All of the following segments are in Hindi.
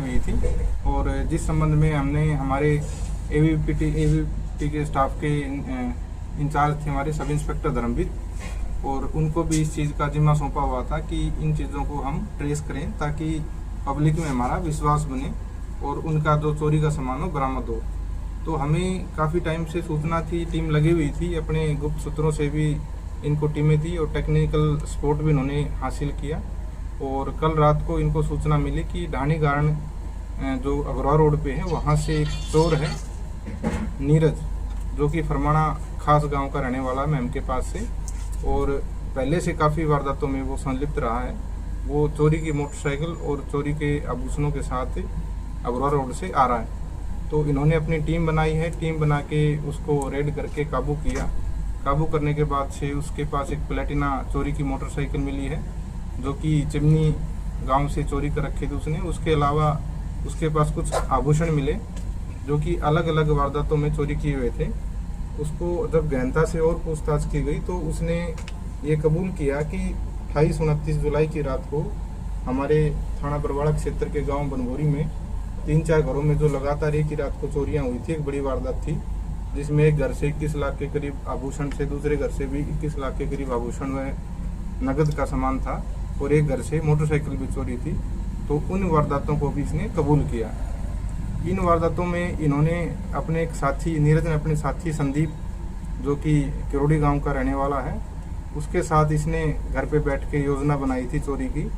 हुई थी और जिस संबंध में हमने हमारे एवीपी के स्टाफ के इंचार्ज थे हमारे सब इंस्पेक्टर धर्मवीर, और उनको भी इस चीज़ का जिम्मा सौंपा हुआ था कि इन चीज़ों को हम ट्रेस करें ताकि पब्लिक में हमारा विश्वास बने और उनका जो चोरी का सामान हो बरामद हो। तो हमें काफ़ी टाइम से सूचना थी, टीम लगी हुई थी, अपने गुप्त सूत्रों से भी इनको टीमें थी और टेक्निकल सपोर्ट भी इन्होंने हासिल किया। और कल रात को इनको सूचना मिली कि ढाणी गारण जो अग्रवाल रोड पे है वहाँ से एक चोर है नीरज, जो कि फरमाना खास गांव का रहने वाला मैम के पास से, और पहले से काफ़ी वारदातों में वो संलिप्त रहा है। वो चोरी की मोटरसाइकिल और चोरी के आभूषणों के साथ अग्रवाल रोड से आ रहा है। तो इन्होंने अपनी टीम बनाई है, टीम बना के उसको रेड करके काबू किया। काबू करने के बाद से उसके पास एक प्लेटिना चोरी की मोटरसाइकिल मिली है, जो कि चिमनी गांव से चोरी कर रखी थी उसने। उसके अलावा उसके पास कुछ आभूषण मिले जो कि अलग अलग वारदातों में चोरी किए हुए थे। उसको जब गहनता से और पूछताछ की गई तो उसने ये कबूल किया कि 28-29 जुलाई की रात को हमारे थाना बरवाड़ा क्षेत्र के गांव बनभोरी में 3-4 घरों में जो लगातार एक ही रात को चोरियां हुई थी, एक बड़ी वारदात थी जिसमें एक घर से 21 लाख के करीब आभूषण से, दूसरे घर से भी 21 लाख के करीब आभूषण व नगद का सामान था, और एक घर से मोटरसाइकिल भी चोरी थी। तो उन वारदातों को भी इसने कबूल किया। इन वारदातों में इन्होंने अपने एक साथी नीरज ने अपने साथी संदीप, जो कि किरोड़ी गांव का रहने वाला है, उसके साथ इसने घर पे बैठ के योजना बनाई थी चोरी की।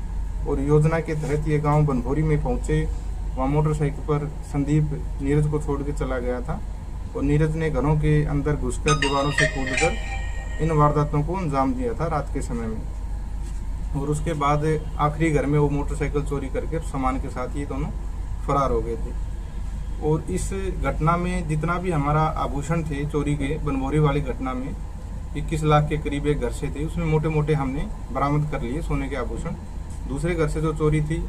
और योजना के तहत ये गांव बनभोरी में पहुंचे। वहाँ मोटरसाइकिल पर संदीप नीरज को छोड़ के चला गया था और नीरज ने घरों के अंदर घुसकर दीवारों से कूदकर इन वारदातों को अंजाम दिया था रात के समय में। और उसके बाद आखिरी घर में वो मोटरसाइकिल चोरी करके सामान के साथ ये दोनों फरार हो गए थे। और इस घटना में जितना भी हमारा आभूषण थे चोरी के, बनभोरी वाली घटना में 21 लाख के करीब एक घर से थे, उसमें मोटे मोटे हमने बरामद कर लिए सोने के आभूषण। दूसरे घर से जो चोरी थी,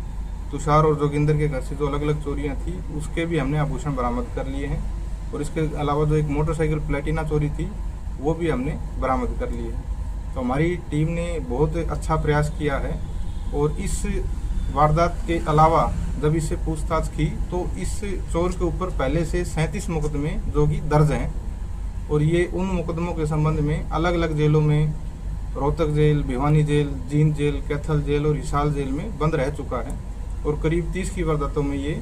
तुषार और जोगिंदर के घर से जो अलग अलग चोरियां थी, उसके भी हमने आभूषण बरामद कर लिए हैं। और इसके अलावा जो एक मोटरसाइकिल प्लेटिना चोरी थी वो भी हमने बरामद कर ली है। तो हमारी टीम ने बहुत अच्छा प्रयास किया है। और इस वारदात के अलावा जब इससे पूछताछ की तो इस चोर के ऊपर पहले से 37 मुकदमे जो कि दर्ज हैं, और ये उन मुकदमों के संबंध में अलग अलग जेलों में, Rohtak jail, Bhiwani jail, Jind jail, Kaithal jail और हिसार जेल में बंद रह चुका है। और करीब 30 की वारदातों में ये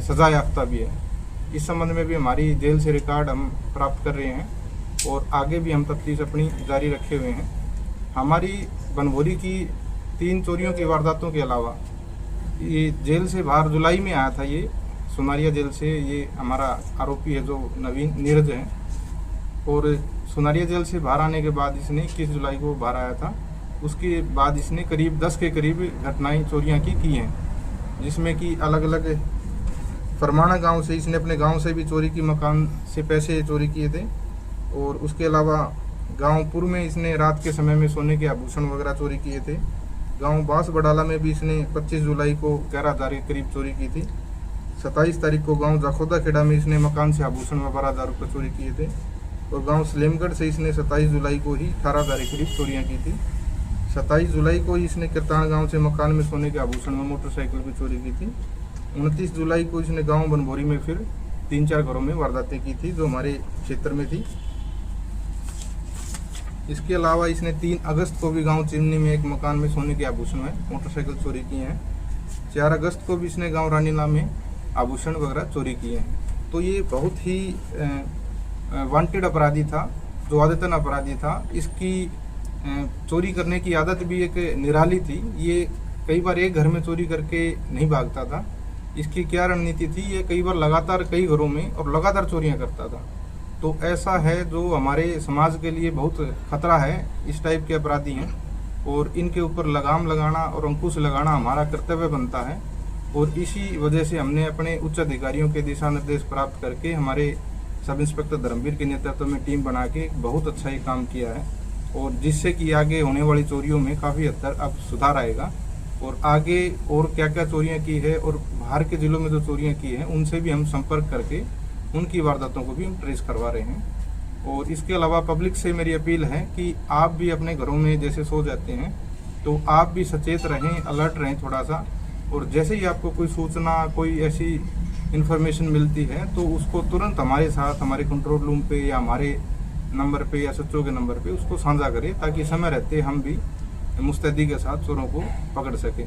सजा याफ्ता भी है। इस संबंध में भी हमारी जेल से रिकॉर्ड हम प्राप्त कर रहे हैं और आगे भी हम तफ्तीश अपनी जारी रखे हुए हैं। हमारी बनभोरी की 3 चोरियों की वारदातों के अलावा ये जेल से बाहर जुलाई में आया था, ये सुनारिया जेल से ये हमारा आरोपी है जो नवीन नीरज है। और सुनारिया जेल से बाहर आने के बाद इसने 21 जुलाई को बाहर आया था। उसके बाद इसने करीब 10 के करीब घटनाएं चोरियां की हैं, जिसमें कि अलग अलग फरमाना गांव से इसने अपने गांव से भी चोरी की, मकान से पैसे चोरी किए थे। और उसके अलावा गांव पुर में इसने रात के समय में सोने के आभूषण वगैरह चोरी किए थे। गांव बांस बडाला में भी इसने 25 जुलाई को 11,000 के करीब चोरी की थी। 27 तारीख को गांव जाखोदा खेड़ा में इसने मकान से आभूषण में 12,000 रुपये चोरी किए थे। और गांव सलेमगढ़ से इसने 27 जुलाई को ही 18,000 के करीब चोरियाँ की थी। 27 जुलाई को ही इसने किरतान गाँव से मकान में सोने के आभूषण में मोटरसाइकिल भी चोरी की थी। 29 जुलाई को इसने गाँव बनभोरी में फिर 3-4 घरों में वारदातें की थी जो हमारे क्षेत्र में थी। इसके अलावा इसने 3 अगस्त को भी गांव चिमनी में एक मकान में सोने के आभूषण में मोटरसाइकिल चोरी किए हैं। 4 अगस्त को भी इसने गांव रानीला में आभूषण वगैरह चोरी किए हैं। तो ये बहुत ही वांटेड अपराधी था, जो आदतन अपराधी था। इसकी चोरी करने की आदत भी एक निराली थी। ये कई बार एक घर में चोरी करके नहीं भागता था। इसकी क्या रणनीति थी, ये कई बार लगातार कई घरों में और लगातार चोरियाँ करता था। तो ऐसा है जो हमारे समाज के लिए बहुत खतरा है। इस टाइप के अपराधी हैं और इनके ऊपर लगाम लगाना और अंकुश लगाना हमारा कर्तव्य बनता है। और इसी वजह से हमने अपने उच्च अधिकारियों के दिशा निर्देश प्राप्त करके हमारे सब इंस्पेक्टर धर्मवीर के नेतृत्व में टीम बना के बहुत अच्छा ये काम किया है, और जिससे कि आगे होने वाली चोरियों में काफ़ी हद तक अब सुधार आएगा। और आगे और क्या क्या चोरियाँ की है और बाहर के जिलों में जो चोरियाँ की हैं उनसे भी हम संपर्क करके उनकी वारदातों को भी हम ट्रेस करवा रहे हैं। और इसके अलावा पब्लिक से मेरी अपील है कि आप भी अपने घरों में जैसे सो जाते हैं तो आप भी सचेत रहें, अलर्ट रहें थोड़ा सा, और जैसे ही आपको कोई सूचना, कोई ऐसी इन्फॉर्मेशन मिलती है तो उसको तुरंत हमारे साथ, हमारे कंट्रोल रूम पे या हमारे नंबर पे या सच्चों के नंबर पे उसको साझा करें, ताकि समय रहते हम भी मुस्तैदी के साथ चोरों को पकड़ सकें।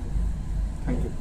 Thank you.